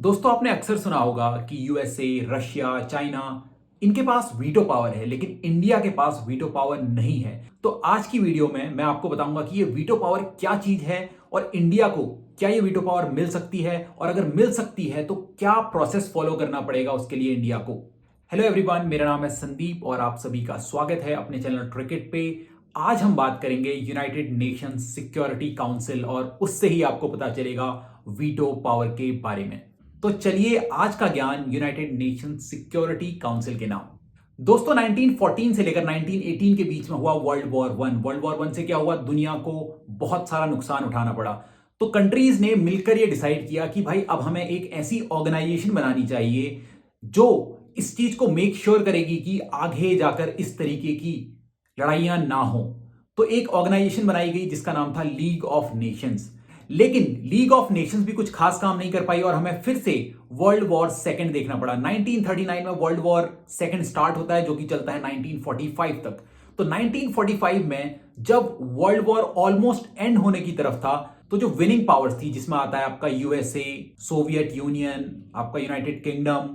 दोस्तों आपने अक्सर सुना होगा कि यूएसए, रशिया, चाइना इनके पास वीटो पावर है, लेकिन इंडिया के पास वीटो पावर नहीं है। तो आज की वीडियो में मैं आपको बताऊंगा कि ये वीटो पावर क्या चीज है और इंडिया को क्या ये वीटो पावर मिल सकती है, और अगर मिल सकती है तो क्या प्रोसेस फॉलो करना पड़ेगा उसके लिए इंडिया को। हेलो एवरीवन, मेरा नाम है संदीप और आप सभी का स्वागत है अपने चैनल क्रिकेट पे। आज हम बात करेंगे यूनाइटेड नेशंस सिक्योरिटी काउंसिल और उससे ही आपको पता चलेगा वीटो पावर के बारे में। तो चलिए आज का ज्ञान यूनाइटेड नेशंस सिक्योरिटी काउंसिल के नाम। दोस्तों 1914 से लेकर 1918 के बीच में हुआ वर्ल्ड वॉर वन से क्या हुआ, दुनिया को बहुत सारा नुकसान उठाना पड़ा। तो कंट्रीज ने मिलकर यह डिसाइड किया कि भाई अब हमें एक ऐसी ऑर्गेनाइजेशन बनानी चाहिए जो इस चीज को मेक श्योर करेगी कि आगे जाकर इस तरीके की लड़ाइयां ना हो। तो एक ऑर्गेनाइजेशन बनाई गई जिसका नाम था लीग ऑफ नेशंस। लेकिन लीग ऑफ नेशंस भी कुछ खास काम नहीं कर पाई और हमें फिर से वर्ल्ड वॉर सेकंड देखना पड़ा। 1939 में वर्ल्ड वॉर सेकंड स्टार्ट होता है जो कि चलता है 1945 तक। तो 1945 में जब वर्ल्ड वॉर ऑलमोस्ट एंड होने की तरफ था, तो जो विनिंग पावर्स थी जिसमें आता है आपका यूएसए, सोवियत यूनियन, आपका यूनाइटेड किंगडम,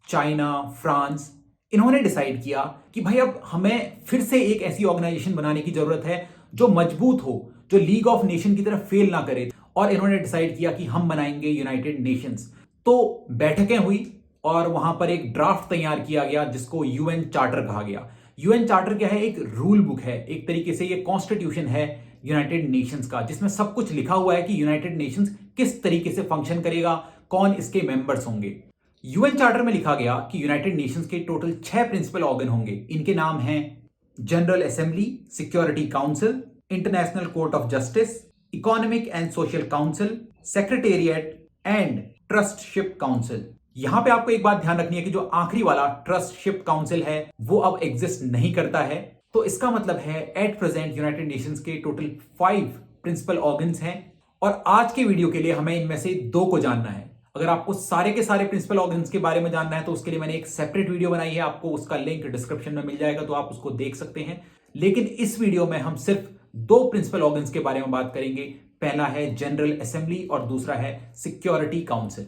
चाइना, फ्रांस, इन्होंने डिसाइड किया कि भाई अब हमें फिर से एक ऐसी ऑर्गेनाइजेशन बनाने की जरूरत है जो मजबूत हो, जो लीग ऑफ नेशन की तरह फेल ना करे। और इन्होंने डिसाइड किया कि हम बनाएंगे यूनाइटेड नेशंस। तो बैठकें हुई और वहां पर एक ड्राफ्ट तैयार किया गया जिसको यूएन चार्टर कहा गया। यूएन चार्टर क्या है? एक रूल बुक है, एक तरीके से ये कॉन्स्टिट्यूशन है यूनाइटेड नेशंस का, जिसमें सब कुछ लिखा हुआ है कि यूनाइटेड नेशंस किस तरीके से फंक्शन करेगा, कौन इसके मेंबर्स होंगे। यूएन चार्टर में लिखा गया कि यूनाइटेड नेशंस के टोटल 6 प्रिंसिपल ऑर्गन होंगे। इनके नाम हैं general assembly, security council, international court of justice, economic and social council, secretariat and ट्रस्टशिप council. यहां पे आपको एक बात ध्यान रखनी है कि जो आखिरी वाला ट्रस्टशिप काउंसिल है वो अब एग्जिस्ट नहीं करता है। तो इसका मतलब है एट प्रेजेंट यूनाइटेड नेशंस के टोटल 5 प्रिंसिपल ऑर्गन्स हैं और आज के वीडियो के लिए हमें इनमें से 2 को जानना है। अगर आपको सारे के सारे प्रिंसिपल ऑर्गन्स के बारे में जानना है तो उसके लिए मैंने एक सेपरेट वीडियो बनाई है, आपको उसका लिंक डिस्क्रिप्शन में मिल जाएगा, तो आप उसको देख सकते हैं। लेकिन इस वीडियो में हम सिर्फ 2 प्रिंसिपल ऑर्गन्स के बारे में बात करेंगे। पहला है जनरल असेंबली और दूसरा है सिक्योरिटी काउंसिल।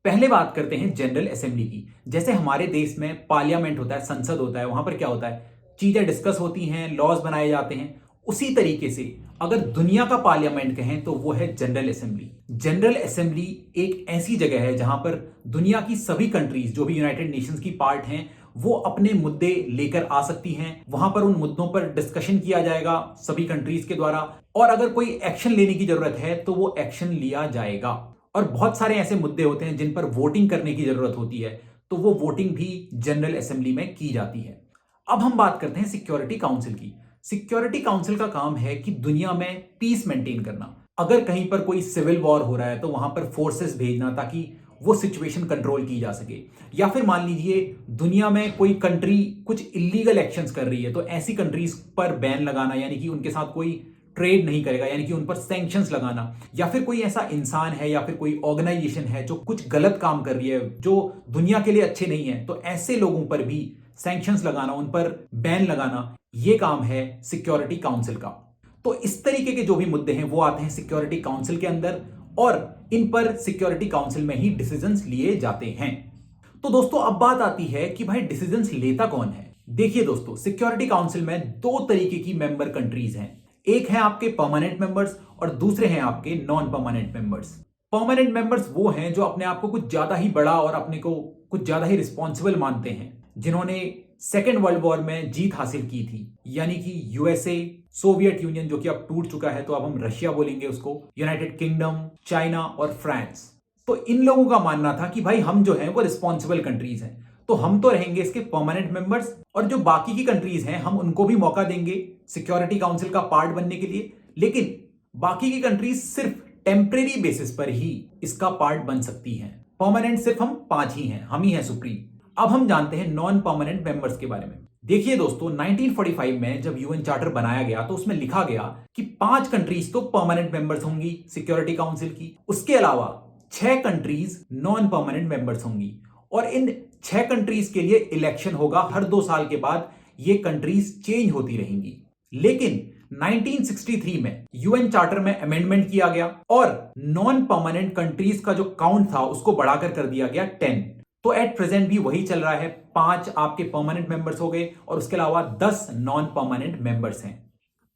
पहले बात करते हैं जनरल असेंबली की। जैसे हमारे देश में पार्लियामेंट होता है, संसद होता है, वहां पर क्या होता है, चीजें डिस्कस होती हैं, लॉज बनाए जाते हैं। उसी तरीके से अगर दुनिया का पार्लियामेंट कहें तो वो है जनरल असेंबली। जनरल असेंबली एक ऐसी जगह है जहां पर दुनिया की सभी कंट्रीज जो भी यूनाइटेड नेशंस की पार्ट हैं वो अपने मुद्दे लेकर आ सकती हैं। वहां पर उन मुद्दों पर डिस्कशन किया जाएगा सभी कंट्रीज के द्वारा, और अगर कोई एक्शन लेने की जरूरत है तो वो एक्शन लिया जाएगा। और बहुत सारे ऐसे मुद्दे होते हैं जिन पर वोटिंग करने की जरूरत होती है, तो वो वोटिंग भी जनरल असेंबली में की जाती है। अब हम बात करते हैं सिक्योरिटी काउंसिल की। सिक्योरिटी काउंसिल का काम है कि दुनिया में पीस मेंटेन करना। अगर कहीं पर कोई सिविल वॉर हो रहा है तो वहां पर फोर्सेस भेजना ताकि वो सिचुएशन कंट्रोल की जा सके। या फिर मान लीजिए दुनिया में कोई कंट्री कुछ इलीगल एक्शंस कर रही है तो ऐसी कंट्रीज पर बैन लगाना, यानी कि उनके साथ कोई ट्रेड नहीं करेगा, यानी कि उन पर सैंक्शंस लगाना। या फिर कोई ऐसा इंसान है या फिर कोई ऑर्गेनाइजेशन है जो कुछ गलत काम कर रही है जो दुनिया के लिए अच्छे नहीं है, तो ऐसे लोगों पर भी सैंक्शंस लगाना, उन पर बैन लगाना, ये काम है सिक्योरिटी काउंसिल का। तो इस तरीके के जो भी मुद्दे हैं वो आते हैं सिक्योरिटी काउंसिल के अंदर और इन पर सिक्योरिटी काउंसिल में ही डिसीजंस लिए जाते हैं। तो दोस्तों अब बात आती है कि भाई डिसीजंस लेता कौन है। देखिए दोस्तों, सिक्योरिटी काउंसिल में 2 तरीके की मेंबर कंट्रीज हैं। एक है आपके परमानेंट मेंबर्स और दूसरे हैं आपके non permanent members. Permanent members वो हैं जो अपने आप को कुछ ज्यादा ही बड़ा और अपने को कुछ ज्यादा ही रिस्पॉन्सिबल मानते हैं, जिन्होंने सेकेंड वर्ल्ड वॉर में जीत हासिल की थी, यानी कि यूएसए, सोवियत यूनियन जो कि अब टूट चुका है तो अब हम रशिया बोलेंगे उसको, यूनाइटेड किंगडम, चाइना और फ्रांस। तो इन लोगों का मानना था कि भाई हम जो हैं वो रिस्पॉन्सिबल कंट्रीज हैं, तो हम तो रहेंगे इसके परमानेंट मेंबर्स और जो बाकी की कंट्रीज हैं हम उनको भी मौका देंगे सिक्योरिटी काउंसिल का पार्ट बनने के लिए। लेकिन बाकी की कंट्रीज सिर्फ टेम्परेरी बेसिस पर ही इसका पार्ट बन सकती हैं। परमानेंट सिर्फ हम 5 ही हैं, हम ही हैं सुप्रीम। अब हम जानते हैं नॉन परमानेंट मेंबर्स के बारे में। देखिए दोस्तों, 1945 में जब यूएन चार्टर बनाया गया तो उसमें लिखा गया कि 5 कंट्रीज तो परमानेंट मेंबर्स होंगी सिक्योरिटी काउंसिल की, उसके अलावा 6 कंट्रीज नॉन परमानेंट मेंबर्स होंगी। और इन 6 कंट्रीज के लिए इलेक्शन होगा, हर 2 साल के बाद ये कंट्रीज चेंज होती रहेंगी। लेकिन 1963 में यूएन चार्टर में अमेंडमेंट किया गया और नॉन परमानेंट कंट्रीज का जो काउंट था उसको बढ़ाकर कर दिया गया 10। तो एट प्रेजेंट भी वही चल रहा है, 5 आपके परमानेंट मेंबर्स हो गए और उसके अलावा 10 नॉन परमानेंट मेंबर्स हैं।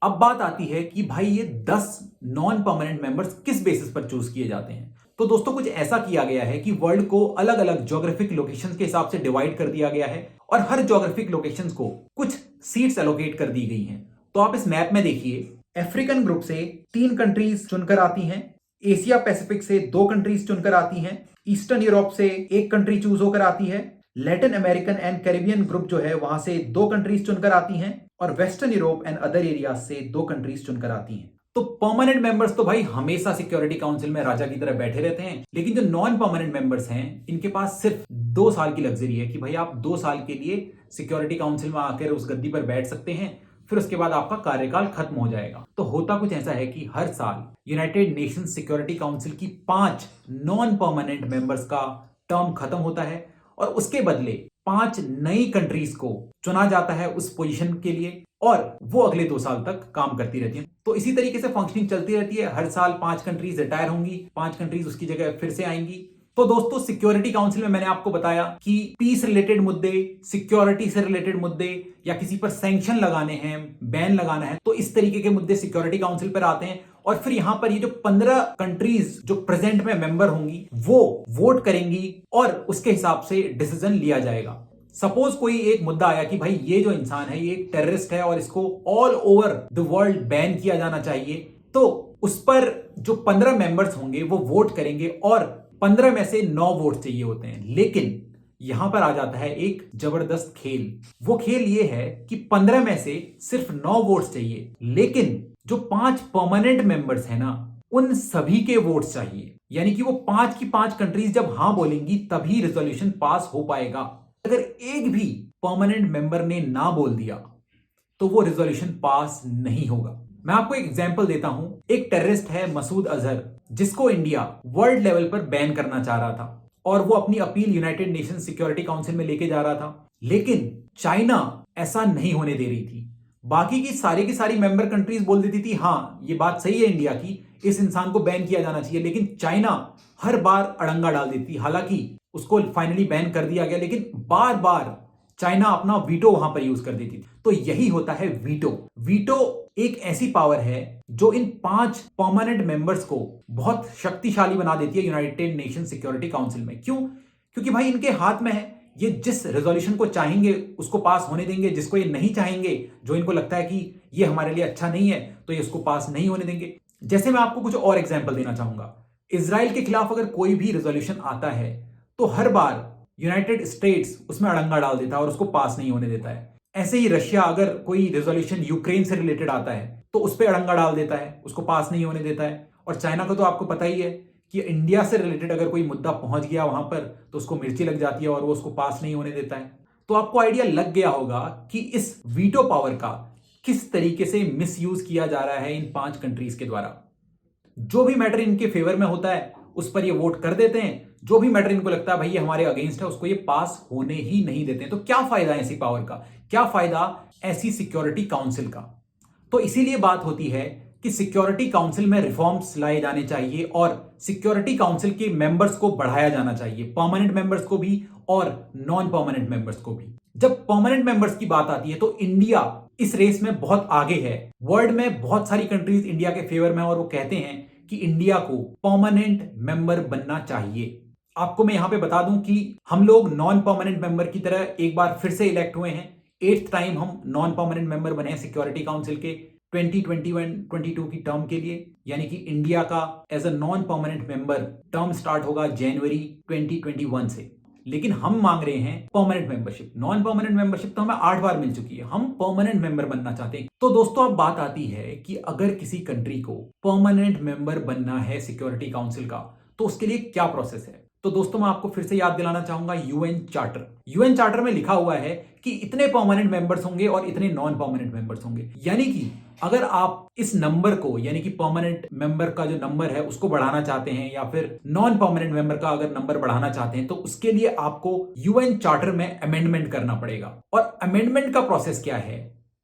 अब बात आती है कि भाई ये 10 नॉन परमानेंट मेंबर्स किस बेसिस पर चूज किए जाते हैं। तो दोस्तों कुछ ऐसा किया गया है कि वर्ल्ड को अलग अलग ज्योग्राफिक लोकेशंस के हिसाब से डिवाइड कर दिया गया है और हर ज्योग्राफिक लोकेशंस को कुछ सीट्स एलोकेट कर दी गई हैं। तो आप इस मैप में देखिए, अफ्रीकन ग्रुप से 3 कंट्रीज चुनकर आती हैं, एशिया पैसिफिक से 2 कंट्रीज चुनकर आती हैं, ईस्टर्न यूरोप से 1 कंट्री चूज होकर आती है, Latin American and Caribbean group जो है वहां से 2 कंट्रीज चुनकर आती हैं और western Europe and other area से 2 कंट्रीज चुनकर आती हैं। तो परमानेंट मेंबर्स तो भाई हमेशा सिक्योरिटी काउंसिल में राजा की तरह बैठे रहते हैं, लेकिन जो नॉन परमानेंट मेंबर्स हैं इनके पास सिर्फ 2 साल की लग्जरी है कि भाई आप 2 साल के लिए सिक्योरिटी काउंसिल में आकर उस गद्दी पर बैठ सकते हैं, फिर उसके बाद आपका कार्यकाल खत्म हो जाएगा। तो होता कुछ ऐसा है कि हर साल यूनाइटेड नेशंस सिक्योरिटी काउंसिल की 5 नॉन परमानेंट मेंबर्स का टर्म खत्म होता है और उसके बदले 5 नई कंट्रीज को चुना जाता है उस पोजीशन के लिए और वो अगले 2 साल तक काम करती रहती है। तो इसी तरीके से फंक्शनिंग चलती रहती है, हर साल 5 कंट्रीज रिटायर होंगी, 5 कंट्रीज उसकी जगह फिर से आएंगी। तो दोस्तों सिक्योरिटी काउंसिल में मैंने आपको बताया कि पीस रिलेटेड मुद्दे, सिक्योरिटी से रिलेटेड मुद्दे या किसी पर सैंक्शन लगाने हैं, बैन लगाना है, तो इस तरीके के मुद्दे सिक्योरिटी काउंसिल पर आते हैं और फिर यहां पर ये जो 15 कंट्रीज जो प्रेजेंट में मेंबर होंगी वो वोट करेंगी और उसके हिसाब से डिसीजन लिया जाएगा। सपोज कोई एक मुद्दा आया कि भाई ये जो इंसान है ये एक टेररिस्ट है और इसको all over the world ban किया जाना चाहिए, तो उस पर जो 15 मेंबर्स होंगे वो वोट करेंगे और 15 में से 9 वोट चाहिए होते हैं। लेकिन यहां पर आ जाता है एक जबरदस्त खेल। वो खेल ये है कि 15 में से सिर्फ 9 वोट्स चाहिए, लेकिन जो 5 परमानेंट मेंबर्स हैं ना उन सभी के वोट्स चाहिए। यानी कि वो 5 की 5 कंट्रीज जब हां बोलेंगी तभी रेजोल्यूशन पास हो पाएगा। अगर एक भी परमानेंट मेंबर ने ना बोल दिया तो वो रेजोल्यूशन पास नहीं होगा। मैं आपको एक एग्जांपल देता हूं। एक टेररिस्ट है मसूद अजहर, जिसको इंडिया वर्ल्ड लेवल पर बैन करना चाह रहा था और वो अपनी appeal United nation security council में लेके जा रहा था, लेकिन चाइना ऐसा नहीं होने दे रही थी। बाकी की सारी मेंबर कंट्रीज बोल देती थी हां ये बात सही है इंडिया की, इस इंसान को बैन किया जाना चाहिए, लेकिन चाइना हर बार अड़ंगा डाल देती। हालांकि उसको फाइनली बैन कर दिया गया, लेकिन बार बार चाइना अपना वीटो वहां पर यूज कर देती थी। तो यही होता है वीटो। वीटो एक ऐसी पावर है जो इन 5 परमानेंट मेंबर्स को बहुत शक्तिशाली बना देती है यूनाइटेड नेशन सिक्योरिटी काउंसिल में। क्यों? क्योंकि भाई इनके हाथ में है, ये जिस रेजोल्यूशन को चाहेंगे उसको पास होने देंगे, जिसको ये नहीं चाहेंगे, जो इनको लगता है कि ये हमारे लिए अच्छा नहीं है, तो ये उसको पास नहीं होने देंगे। जैसे मैं आपको कुछ और एग्जाम्पल देना चाहूंगा। इजराइल के खिलाफ अगर कोई भी रेजोल्यूशन आता है तो हर बार यूनाइटेड स्टेट्स उसमें अड़ंगा डाल देता है और उसको पास नहीं होने देता है। ऐसे ही रशिया अगर कोई रेजोल्यूशन यूक्रेन से रिलेटेड आता है तो उस पर अड़ंगा डाल देता है, उसको पास नहीं होने देता है। और चाइना को तो आपको पता ही है कि इंडिया से रिलेटेड अगर कोई मुद्दा पहुंच गया वहां पर तो उसको मिर्ची लग जाती है और वो उसको पास नहीं होने देता है। तो आपको आइडिया लग गया होगा कि इस वीटो पावर का किस तरीके से मिसयूज किया जा रहा है इन 5 कंट्रीज के द्वारा। जो भी मैटर इनके फेवर में होता है उस पर ये वोट कर देते हैं, जो भी मैटर इनको लगता है भाई ये हमारे अगेंस्ट है उसको ये पास होने ही नहीं देते हैं। तो क्या फायदा है ऐसी पावर का, क्या फायदा ऐसी सिक्योरिटी काउंसिल का? तो इसीलिए बात होती है कि सिक्योरिटी काउंसिल में रिफॉर्म्स लाए जाने चाहिए और सिक्योरिटी काउंसिल के मेंबर्स को बढ़ाया जाना चाहिए, परमानेंट मेंबर्स को भी और नॉन परमानेंट मेंबर्स को भी। जब परमानेंट मेंबर्स की बात आती है तो इंडिया इस रेस में बहुत आगे है। वर्ल्ड में बहुत सारी कंट्रीज इंडिया के फेवर में और वो कहते हैं कि इंडिया को परमानेंट मेंबर बनना चाहिए। आपको मैं यहां पे बता दूं कि हम लोग नॉन परमानेंट मेंबर की तरह एक बार फिर से इलेक्ट हुए हैं। 8th टाइम हम नॉन परमानेंट मेंबर बने हैं सिक्योरिटी काउंसिल के 2021-22 की टर्म के लिए। यानी कि इंडिया का as a non permanent member term start होगा जनवरी 2021 से। लेकिन हम मांग रहे हैं permanent membership. Non permanent membership तो हमें 8 बार मिल चुकी है, हम परमानेंट मेंबर बनना चाहते हैं। तो दोस्तों अब बात आती है कि अगर किसी कंट्री को परमानेंट मेंबर बनना है सिक्योरिटी काउंसिल का तो उसके लिए क्या प्रोसेस है। तो दोस्तों मैं आपको फिर से याद दिलाना चाहूंगा यूएन चार्टर। यूएन चार्टर में लिखा हुआ है कि इतने परमानेंट मेंबर्स होंगे और इतने नॉन परमानेंट मेंबर्स होंगे। यानी कि अगर आप इस नंबर को, यानी कि परमानेंट मेंबर का जो नंबर है उसको बढ़ाना चाहते हैं या फिर नॉन परमानेंट मेंबर का अगर नंबर बढ़ाना चाहते हैं तो उसके लिए आपको यूएन चार्टर में अमेंडमेंट करना पड़ेगा। और अमेंडमेंट का प्रोसेस क्या है?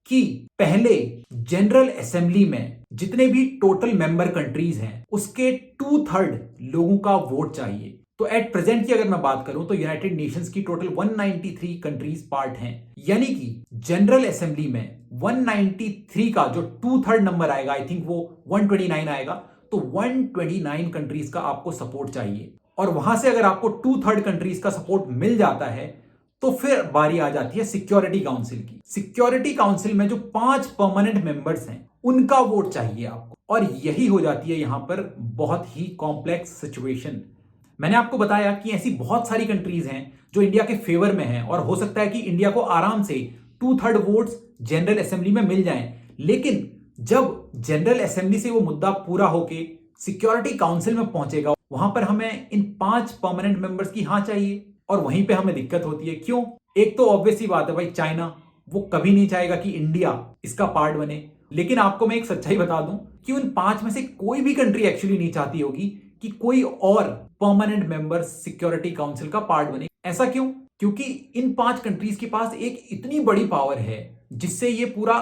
कि पहले जनरल असेंबली में जितने भी टोटल मेंबर कंट्रीज हैं उसके 2/3 लोगों का वोट चाहिए। तो एट प्रेजेंट की अगर मैं बात करूं तो यूनाइटेड नेशंस की टोटल 193 कंट्रीज पार्ट हैं, यानी कि जनरल असेंबली में 193 का जो 2/3 नंबर आएगा, आई थिंक वो 129 आएगा, तो 129 कंट्रीज का आपको सपोर्ट चाहिए। और वहां से अगर आपको 2/3 कंट्रीज का सपोर्ट मिल जाता है तो फिर बारी आ जाती है सिक्योरिटी काउंसिल की। सिक्योरिटी काउंसिल में जो 5 परमानेंट मेंबर्स हैं उनका वोट चाहिए आपको, और यही हो जाती है यहां पर बहुत ही कॉम्प्लेक्स सिचुएशन। मैंने आपको बताया कि ऐसी बहुत सारी कंट्रीज हैं जो इंडिया के फेवर में हैं, और हो सकता है कि इंडिया को आराम से 2/3 वोट्स जनरल असेंबली में मिल जाएं, लेकिन जब जनरल असेंबली से वो मुद्दा पूरा होके सिक्योरिटी काउंसिल में पहुंचेगा वहां पर हमें इन 5 परमानेंट मेंबर्स की हाँ चाहिए, और वहीं पे हमें दिक्कत होती है। क्यों? एक तो ऑब्वियस ही बात है भाई, चाइना वो कभी नहीं चाहेगा कि इंडिया इसका पार्ट बने। लेकिन आपको मैं एक सच्चाई बता दूं कि उन 5 में से कोई भी कंट्री एक्चुअली नहीं चाहती होगी कि कोई और परमानेंट मेंबर सिक्योरिटी काउंसिल का पार्ट बने। ऐसा क्यों? क्योंकि इन 5 कंट्रीज के पास एक इतनी बड़ी पावर है जिससे ये पूरा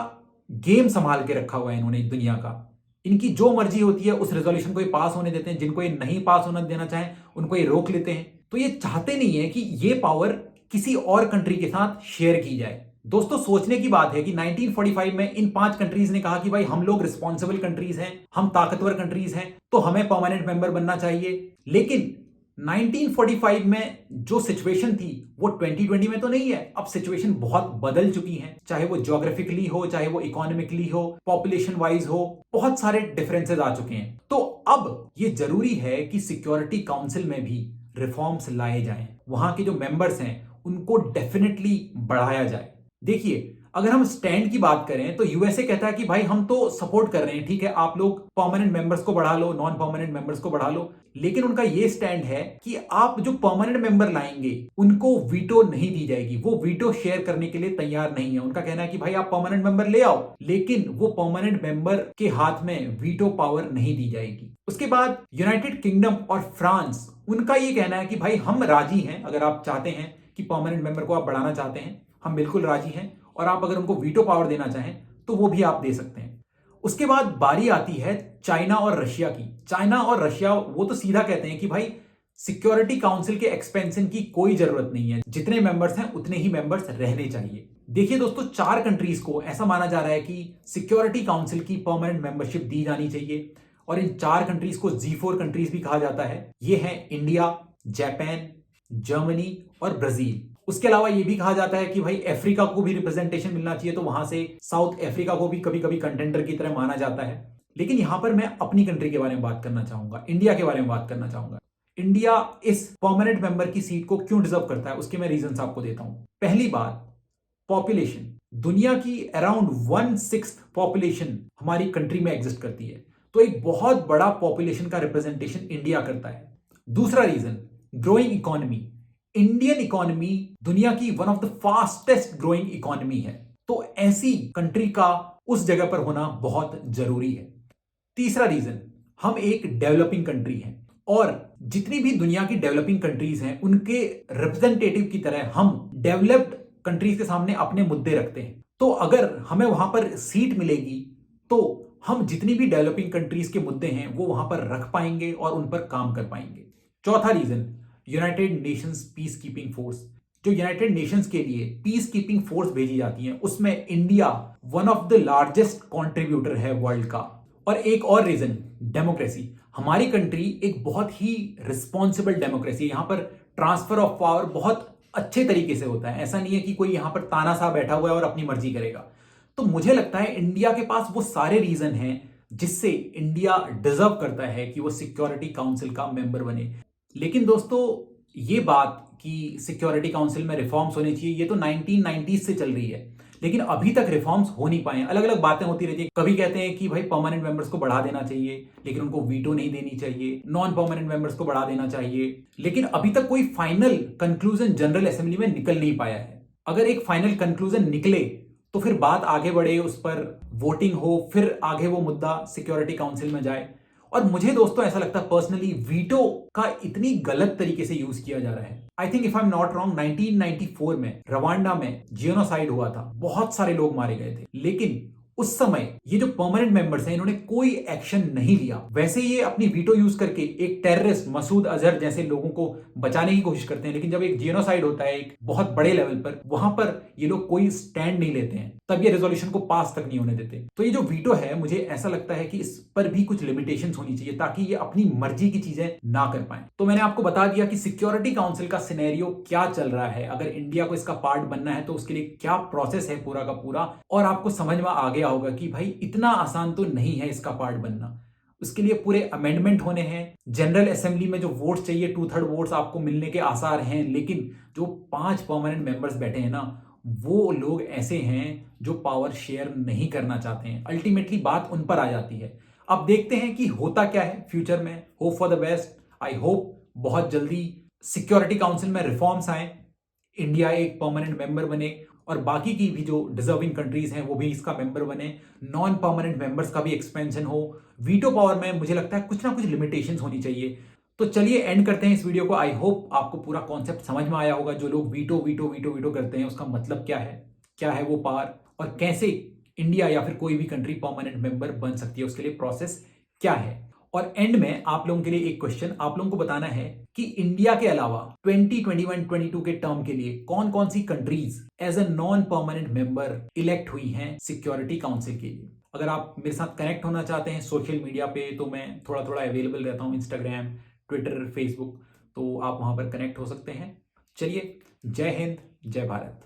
गेम संभाल के रखा हुआ है इन्होंने दुनिया का। इनकी जो मर्जी होती है उस रेजोल्यूशन को ये पास होने देते हैं, जिनको ये नहीं पास होने देना चाहें उनको ये रोक लेते हैं। तो ये चाहते नहीं है कि ये पावर किसी और कंट्री के साथ शेयर की जाए। दोस्तों, सोचने की बात है कि 1945 में इन 5 कंट्रीज ने कहा कि भाई हम लोग रिस्पॉन्सिबल कंट्रीज हैं, हम ताकतवर कंट्रीज हैं, तो हमें परमानेंट मेंबर बनना चाहिए। लेकिन 1945 में जो सिचुएशन थी वो 2020 में तो नहीं है। अब सिचुएशन बहुत बदल चुकी है, चाहे वो ज्योग्राफिकली हो, चाहे वो इकोनॉमिकली हो, पॉपुलेशन वाइज हो, बहुत सारे डिफरेंसेस आ चुके हैं। तो अब ये जरूरी है कि सिक्योरिटी काउंसिल में भी रिफॉर्म्स लाए जाएं, वहां के जो मेंबर्स हैं उनको डेफिनेटली बढ़ाया जाए। देखिए, अगर हम स्टैंड की बात करें तो यूएसए कहता है कि भाई हम तो सपोर्ट कर रहे हैं, ठीक है, आप लोग परमानेंट मेंबर्स को बढ़ा लो, नॉन परमानेंट मेंबर्स को बढ़ा लो, लेकिन उनका ये स्टैंड है कि आप जो परमानेंट मेंबर लाएंगे उनको वीटो नहीं दी जाएगी। वो वीटो शेयर करने के लिए तैयार नहीं है। उनका कहना है कि भाई आप परमानेंट मेंबर ले आओ, लेकिन वो परमानेंट मेंबर के हाथ में वीटो पावर नहीं दी जाएगी। उसके बाद यूनाइटेड किंगडम और फ्रांस, उनका ये कहना है कि भाई हम राजी हैं, अगर आप चाहते हैं कि परमानेंट मेंबर को आप बढ़ाना चाहते हैं, हम बिल्कुल राजी हैं, और आप अगर उनको वीटो पावर देना चाहें तो वो भी आप दे सकते हैं। उसके बाद बारी आती है चाइना और रशिया की। चाइना और रशिया वो तो सीधा कहते हैं कि भाई सिक्योरिटी काउंसिल के एक्सपेंशन की कोई जरूरत नहीं है, जितने मेंबर्स हैं उतने ही मेंबर्स रहने चाहिए। देखिए दोस्तों, 4 कंट्रीज को ऐसा माना जा रहा है कि सिक्योरिटी काउंसिल की परमानेंट मेंबरशिप दी जानी चाहिए, और इन 4 कंट्रीज को G4 कंट्रीज भी कहा जाता है। ये है इंडिया, जापान, जर्मनी और ब्राजील। उसके अलावा यह भी कहा जाता है कि भाई अफ्रीका को भी रिप्रेजेंटेशन मिलना चाहिए, तो वहां से साउथ अफ्रीका को भी कभी कभी कंटेंडर की तरह माना जाता है। लेकिन यहां पर मैं अपनी कंट्री के बारे में बात करना चाहूंगा, इंडिया के बारे में बात करना चाहूंगा। इंडिया इस परमानेंट मेंबर की सीट को क्यों डिजर्व करता है, उसके मैं रीजंस आपको देता हूं। पहली बात, पॉपुलेशन। दुनिया की अराउंड 1/6 पॉपुलेशन हमारी कंट्री में एग्जिस्ट करती है, तो एक बहुत बड़ा पॉपुलेशन का रिप्रेजेंटेशन इंडिया करता है। दूसरा reason, growing economy. Indian economy दुनिया की one of the fastest growing economy है, तो ऐसी कंट्री का उस जगह पर होना बहुत जरूरी है। तीसरा रीजन, हम एक डेवलपिंग कंट्री हैं, और जितनी भी दुनिया की डेवलपिंग कंट्रीज हैं उनके रिप्रेजेंटेटिव की तरह हम डेवलप्ड कंट्रीज के सामने अपने मुद्दे रखते हैं। तो अगर हमें वहां पर सीट मिलेगी तो हम जितनी भी डेवलपिंग कंट्रीज के मुद्दे हैं वो वहां पर रख पाएंगे और उन पर काम कर पाएंगे। चौथा reason, United Nations peace keeping force. जो यूनाइटेड नेशंस के लिए पीस कीपिंग फोर्स भेजी जाती है उसमें India one of the largest contributor है वर्ल्ड का। और एक और रीजन, डेमोक्रेसी। हमारी कंट्री एक बहुत ही रिस्पॉन्सिबल डेमोक्रेसी है। यहां पर ट्रांसफर ऑफ पावर बहुत अच्छे तरीके से होता है। ऐसा नहीं है कि कोई यहां पर तानाशाह बैठा हुआ है और अपनी मर्जी करेगा। तो मुझे लगता है इंडिया के पास वो सारे रीजन हैं जिससे इंडिया डिजर्व करता है कि वो सिक्योरिटी काउंसिल का मेंबर बने। लेकिन दोस्तों, ये बात कि सिक्योरिटी काउंसिल में रिफॉर्म्स होने चाहिए, ये तो 1990s से चल रही है, लेकिन अभी तक रिफॉर्म्स हो नहीं पाए। अलग अलग बातें होती रहती है। कभी कहते हैं कि भाई परमानेंट मेंबर्स को बढ़ा देना चाहिए, लेकिन उनको वीटो नहीं देनी चाहिए। नॉन परमानेंट मेंबर्स को बढ़ा देना चाहिए, लेकिन अभी तक कोई फाइनल कंक्लूजन जनरल असेंबली में निकल नहीं पाया है। अगर एक फाइनल कंक्लूजन निकले तो फिर बात आगे बढ़े, उस पर वोटिंग हो, फिर आगे वो मुद्दा सिक्योरिटी काउंसिल में जाए। और मुझे दोस्तों ऐसा लगता है पर्सनली वीटो का इतनी गलत तरीके से यूज किया जा रहा है। I think if I am not wrong 1994 में रवांडा में जियोनोसाइड हुआ था, बहुत सारे लोग मारे गए थे, लेकिन उस समय ये जो परमानेंट मेंबर्स हैं इन्होंने कोई एक्शन नहीं लिया। वैसे ये अपनी वीटो यूज करके एक टेररिस्ट मसूद अजहर जैसे लोगों को बचाने की कोशिश करते हैं, लेकिन जब एक जिनोसाइड होता है एक बहुत बड़े लेवल पर, वहां पर ये लोग कोई स्टैंड नहीं लेते हैं, तब ये रेजोल्यूशन को पास तक नहीं होने देते। तो ये जो वीटो है, मुझे ऐसा लगता है कि इस पर भी कुछ लिमिटेशंस होनी चाहिए ताकि ये अपनी मर्जी की चीजें ना कर पाए। तो मैंने आपको बता दिया कि सिक्योरिटी काउंसिल का सिनेरियो क्या चल रहा है, अगर इंडिया को इसका पार्ट बनना है तो उसके लिए क्या प्रोसेस है पूरा का पूरा, और आपको समझ में आ गया होगा कि भाई इतना आसान तो नहीं है इसका पार्ट बनना। उसके लिए पूरे अमेंडमेंट होने हैं, जनरल असेंबली में जो वोट्स चाहिए 2/3 वोट्स आपको मिलने के आसार हैं, लेकिन जो 5 परमानेंट मेंबर्स बैठे हैं ना, वो लोग ऐसे हैं जो पावर शेयर नहीं करना चाहते हैं। अल्टीमेटली बात उन पर आ जाती है। अब देखते हैं कि होता क्या है फ्यूचर में। Hope for the best. I hope बहुत जल्दी सिक्योरिटी काउंसिल में रिफॉर्म्स आए, इंडिया एक परमानेंट मेंबर बने और बाकी की भी जो डिजर्विंग कंट्रीज हैं वो भी इसका मेंबर बने, नॉन परमानेंट मेंबर्स का भी एक्सपेंशन हो। वीटो पावर में मुझे लगता है कुछ ना कुछ लिमिटेशंस होनी चाहिए। तो चलिए एंड करते हैं इस वीडियो को। आई होप आपको पूरा कॉन्सेप्ट समझ में आया होगा। जो लोग वीटो वीटो वीटो वीटो करते हैं उसका मतलब क्या है वो पावर, और कैसे इंडिया या फिर कोई भी कंट्री परमानेंट मेंबर बन सकती है, उसके लिए प्रोसेस क्या है। और एंड में आप लोगों के लिए एक क्वेश्चन, आप लोगों को बताना है कि इंडिया के अलावा 2021-22 के टर्म के लिए कौन कौन सी countries as a non permanent member elect हुई हैं सिक्योरिटी काउंसिल के लिए। अगर आप मेरे साथ कनेक्ट होना चाहते हैं सोशल मीडिया पे, तो मैं थोड़ा थोड़ा अवेलेबल रहता हूँ, इंस्टाग्राम, ट्विटर, फेसबुक, तो आप वहां पर कनेक्ट हो सकते हैं। चलिए, जय हिंद, जय भारत।